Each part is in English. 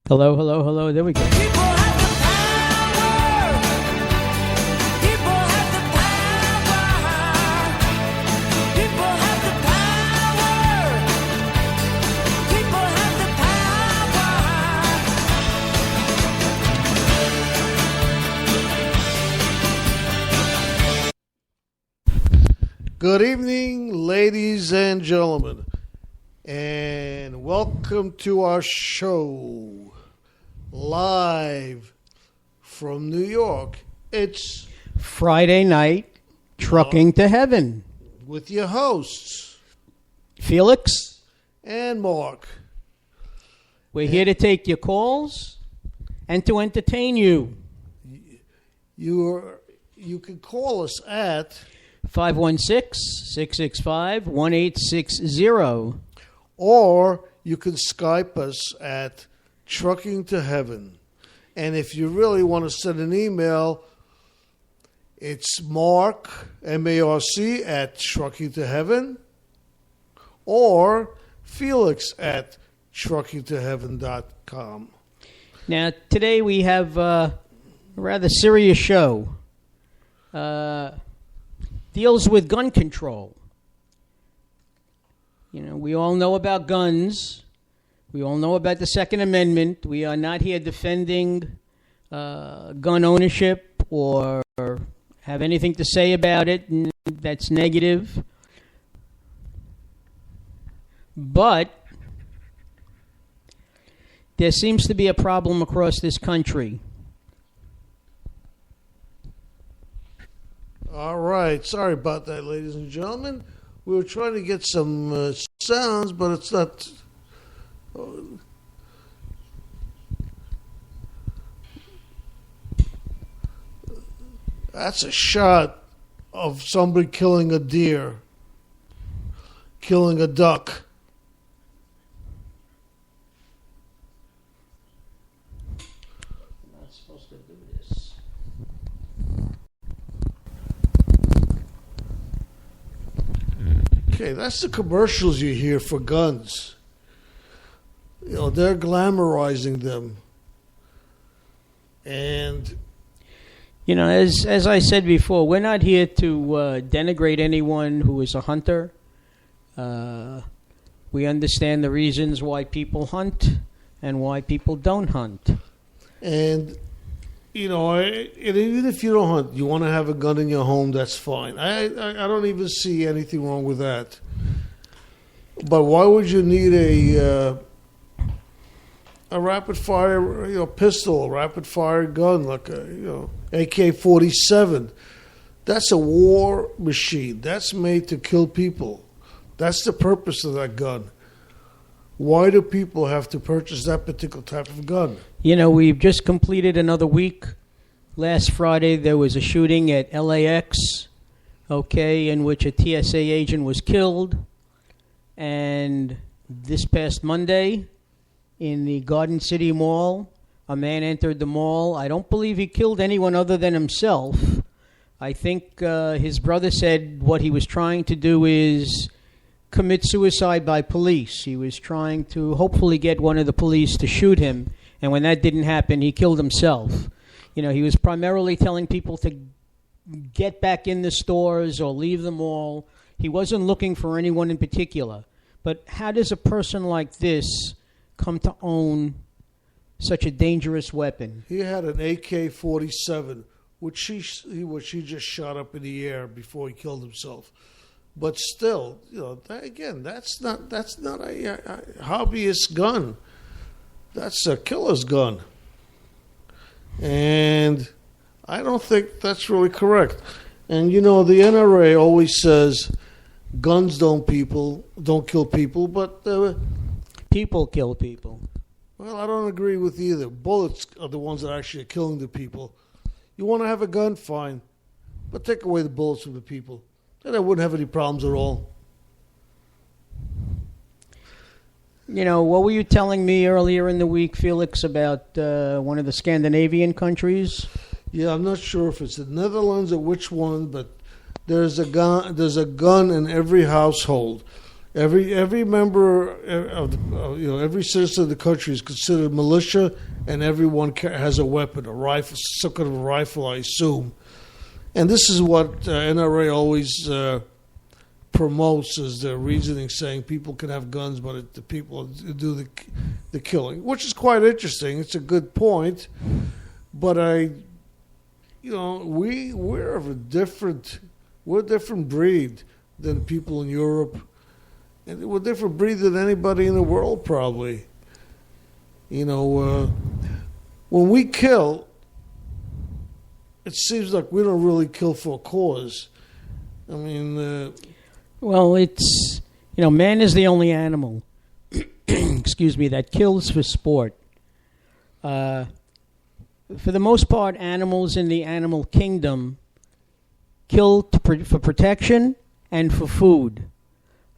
Hello, hello, hello. There we go. People have the power. People have the power. People have the power. People have the power. Good evening, ladies and gentlemen, and welcome to our show live from New York. It's Friday night, Trucking to Heaven. with your hosts, Felix, and Mark. we're here to take your calls and to entertain you. You can call us at 516-665-1860. or you can Skype us at Trucking to Heaven. And if you really want to send an email, it's Mark, M-A-R-C, at Trucking to Heaven, or Felix at truckingtoheaven.com. Now, today we have a rather serious show. Deals with gun control. You know, we all know about guns. We all know about the Second Amendment. We are not here defending gun ownership or have anything to say about it that's negative. But there seems to be a problem across this country. All right. Sorry about that, ladies and gentlemen. We were trying to get some sounds, but it's not... That's a shot of somebody killing a deer, killing a duck. I'm not supposed to do this. Okay, that's the commercials you hear for guns. You know, they're glamorizing them. And You know, as I said before, we're not here to denigrate anyone who is a hunter. We understand the reasons why people hunt and why people don't hunt. And, you know, even if you don't hunt, you want to have a gun in your home, that's fine. I don't even see anything wrong with that. But why would you need a rapid fire, pistol, a rapid fire gun like a, AK-47? That's a war machine. That's made to kill people. That's the purpose of that gun. Why do people have to purchase that particular type of gun? You know, we've just completed another week. Last Friday, there was a shooting at LAX, in which a TSA agent was killed. And this past Monday, in the Garden City Mall, a man entered the mall. I don't believe he killed anyone other than himself. I think his brother said what he was trying to do is commit suicide by police. He was trying to hopefully get one of the police to shoot him. And when that didn't happen, he killed himself. You know, he was primarily telling people to get back in the stores or leave the mall. He wasn't looking for anyone in particular. But how does a person like this come to own such a dangerous weapon? He had an AK-47, which he just shot up in the air before he killed himself. But still, that's not a hobbyist gun. That's a killer's gun. And I don't think that's really correct. And, the NRA always says guns don't kill people, but... people kill people. Well, I don't agree with either. Bullets are the ones that actually are killing the people. You want to have a gun, fine. But take away the bullets from the people. Then I wouldn't have any problems at all. What were you telling me earlier in the week, Felix, about one of the Scandinavian countries? Yeah, I'm not sure if it's the Netherlands or which one, but there's a gun in every household. Every member of every citizen of the country is considered militia, and everyone has a weapon, a rifle, some kind of a rifle, I assume. And this is what NRA always promotes as their reasoning, saying people can have guns, but the people do the killing, which is quite interesting. It's a good point, but we're a different breed than people in Europe, and we're a different breed than anybody in the world probably. When we kill, it seems like we don't really kill for a cause. I mean, Well, it's, man is the only animal, excuse me, that kills for sport. For the most part, animals in the animal kingdom kill for protection and for food.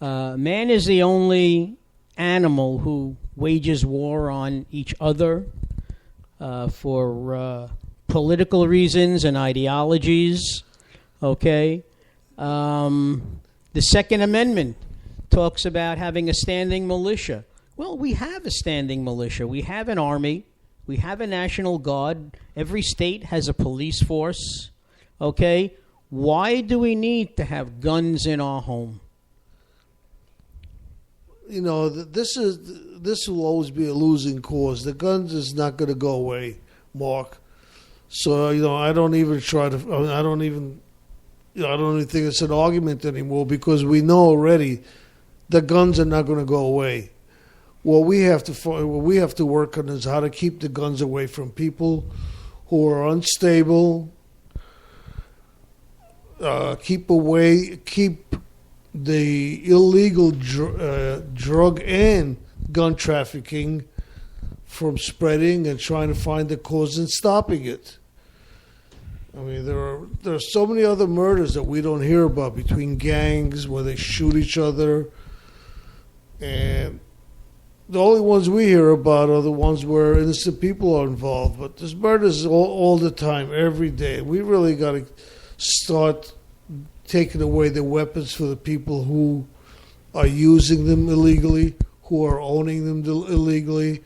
Man is the only animal who wages war on each other for political reasons and ideologies. Okay? The Second Amendment talks about having a standing militia. Well, we have a standing militia. We have an army. We have a National Guard. Every state has a police force. Okay? Why do we need to have guns in our home? This will always be a losing cause. The guns is not going to go away, Mark. So I don't even think it's an argument anymore, because we know already the guns are not going to go away. What we have to work on is how to keep the guns away from people who are unstable. Keep the illegal drug and gun trafficking from spreading, and trying to find the cause and stopping it. I mean, there are so many other murders that we don't hear about between gangs where they shoot each other, and the only ones we hear about are the ones where innocent people are involved. But there's murders all the time, every day. We really got to start taking away the weapons for the people who are using them illegally, who are owning them illegally,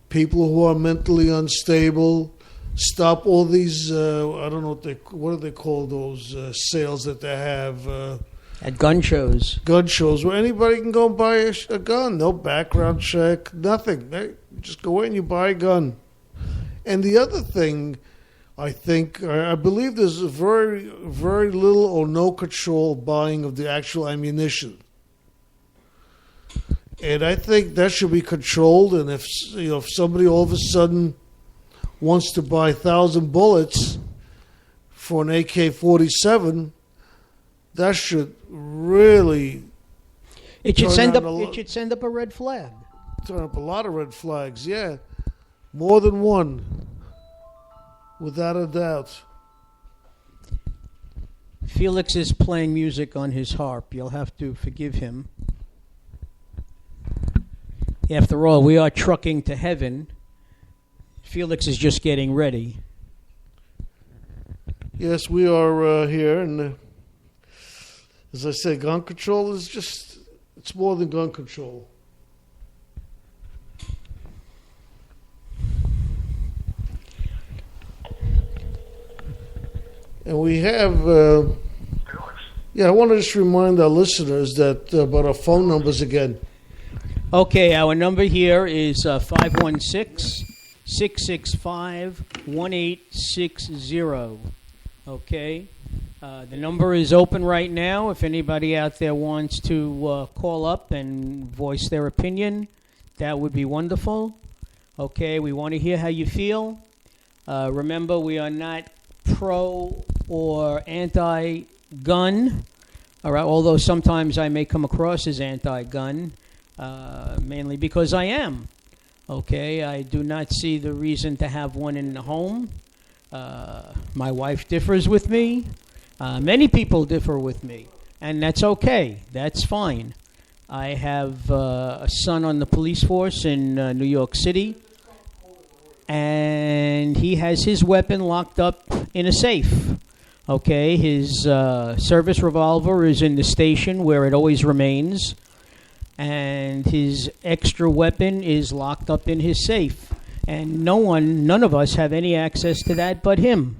people who are mentally unstable. Stop all these, I don't know what do they call those sales that they have? At gun shows. Gun shows where anybody can go and buy a gun. No background check, nothing. They just go in, you buy a gun. And the other thing, I believe there's a very, very little or no control buying of the actual ammunition. And I think that should be controlled. And if somebody all of a sudden wants to buy 1,000 bullets for an AK-47, that should really It should send up a red flag. Turn up a lot of red flags. Yeah, more than one, without a doubt. Felix is playing music on his harp. You'll have to forgive him. After all, we are trucking to heaven. Felix is just getting ready. Yes, we are here, and as I say, gun control is it's more than gun control. And we have, I want to just remind our listeners that about our phone numbers again. Okay, our number here is 516-665-1860. Okay, the number is open right now. If anybody out there wants to call up and voice their opinion, that would be wonderful. Okay, we want to hear how you feel. Remember, we are not pro or anti-gun. All right, although sometimes I may come across as anti-gun. Mainly because I am. Okay, I do not see the reason to have one in the home. My wife differs with me. Many people differ with me, and that's okay. That's fine. I have a son on the police force in New York City, and he has his weapon locked up in a safe. Okay, his service revolver is in the station where it always remains. and his extra weapon is locked up in his safe. And none of us have any access to that but him.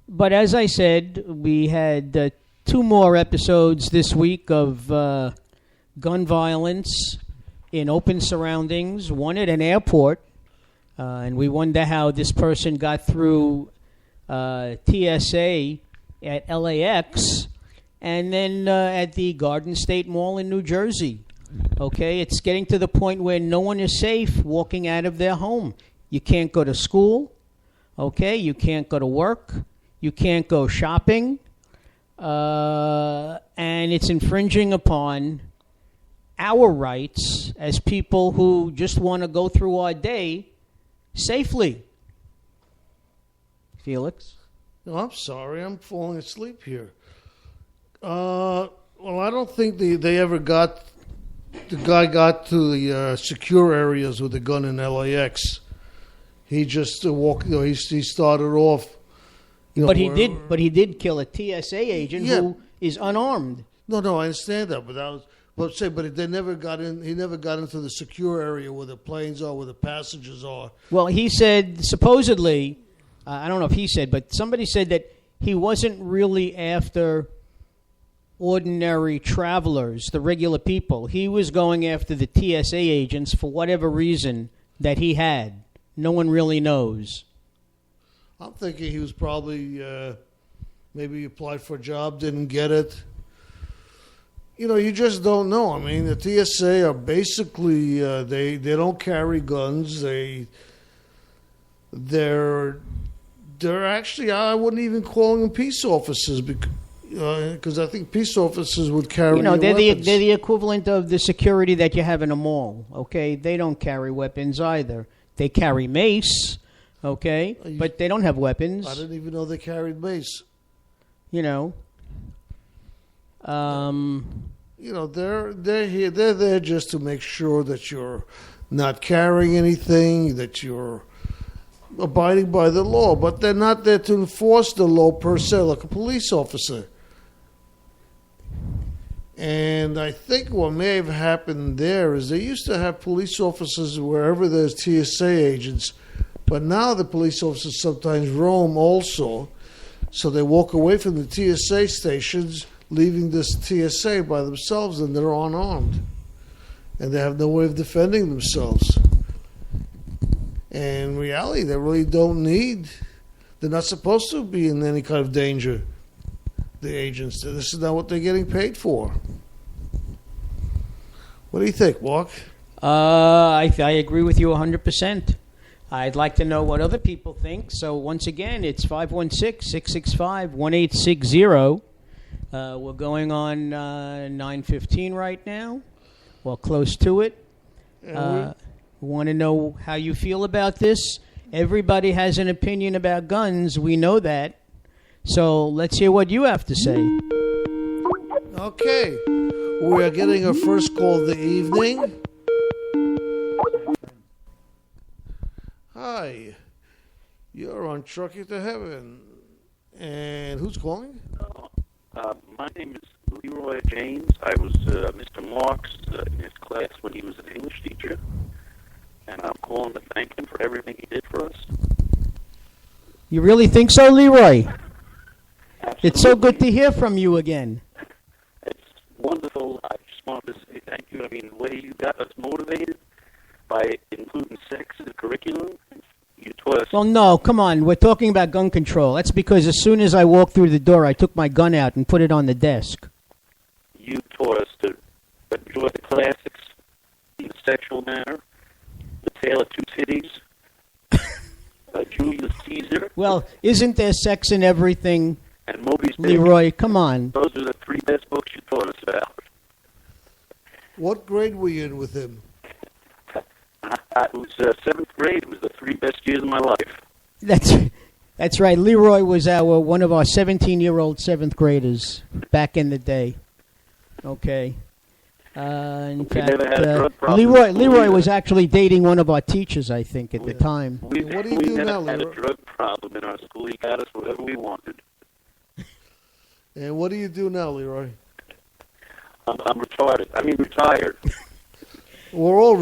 But as I said, we had 2 more episodes this week of gun violence in open surroundings, one at an airport, and we wonder how this person got through TSA at LAX, and then at the Garden State Mall in New Jersey. Okay, it's getting to the point where no one is safe walking out of their home. You can't go to school. Okay, you can't go to work. You can't go shopping. And it's infringing upon our rights as people who just want to go through our day safely. Felix? No, I'm sorry. I'm falling asleep here. Well, I don't think they ever got... The guy got to the secure areas with a gun in LAX. He just walked... he started off... But he did kill a TSA agent who is unarmed. No, I understand that, but they never got in. He never got into the secure area where the planes are, where the passengers are. Well, he said supposedly, I don't know if he said, but somebody said that he wasn't really after ordinary travelers, the regular people. He was going after the TSA agents for whatever reason that he had. No one really knows. I'm thinking he was probably maybe applied for a job, didn't get it. You just don't know. I mean, the TSA are basically they don't carry guns. They're actually, I wouldn't even call them peace officers because I think peace officers would carry. They're weapons. they're the equivalent of the security that you have in a mall. Okay, they don't carry weapons either. They carry mace. Okay, but they don't have weapons. I didn't even know they carried mace. They're here. They're there just to make sure that you're not carrying anything, that you're abiding by the law. But they're not there to enforce the law per se, like a police officer. And I think what may have happened there is they used to have police officers wherever there's TSA agents. But now the police officers sometimes roam also, so they walk away from the TSA stations, leaving this TSA by themselves, and they're unarmed. And they have no way of defending themselves. And in reality, they really don't need, they're not supposed to be in any kind of danger, the agents. This is not what they're getting paid for. What do you think, Mark? I agree with you 100%. I'd like to know what other people think. So once again, it's 516-665-1860. We're going on 9:15 right now. Well, close to it. We want to know how you feel about this. Everybody has an opinion about guns. We know that. So let's hear what you have to say. Okay. We are getting our first call of the evening. Hi, you're on Trucking to Heaven. And who's calling? My name is Leroy James. I was Mr. Marks in his class when he was an English teacher. And I'm calling to thank him for everything he did for us. You really think so, Leroy? Absolutely. It's so good to hear from you again. It's wonderful. I just wanted to say thank you. I mean, the way you got us motivated by including sex in the curriculum, you taught us... Well, no, come on. We're talking about gun control. That's because as soon as I walked through the door, I took my gun out and put it on the desk. You taught us to enjoy the classics in a sexual manner. The Tale of Two Titties. Julius Caesar. Well, isn't there sex in everything, And Moby's Dick. Leroy? Come on. Those are the 3 best books you taught us about. What grade were you in with him? It was 7th grade. It was the 3 best years of my life. That's right. Leroy was one of our 17-year-old 7th graders back in the day. Okay. In We never had a fact, drug problem. Leroy was actually dating one of our teachers, I think, at the time. We, What do you we do never now, had a Leroy? drug problem in our school. He got us whatever we wanted. And what do you do now, Leroy? I'm retarded. I mean, retired. We're all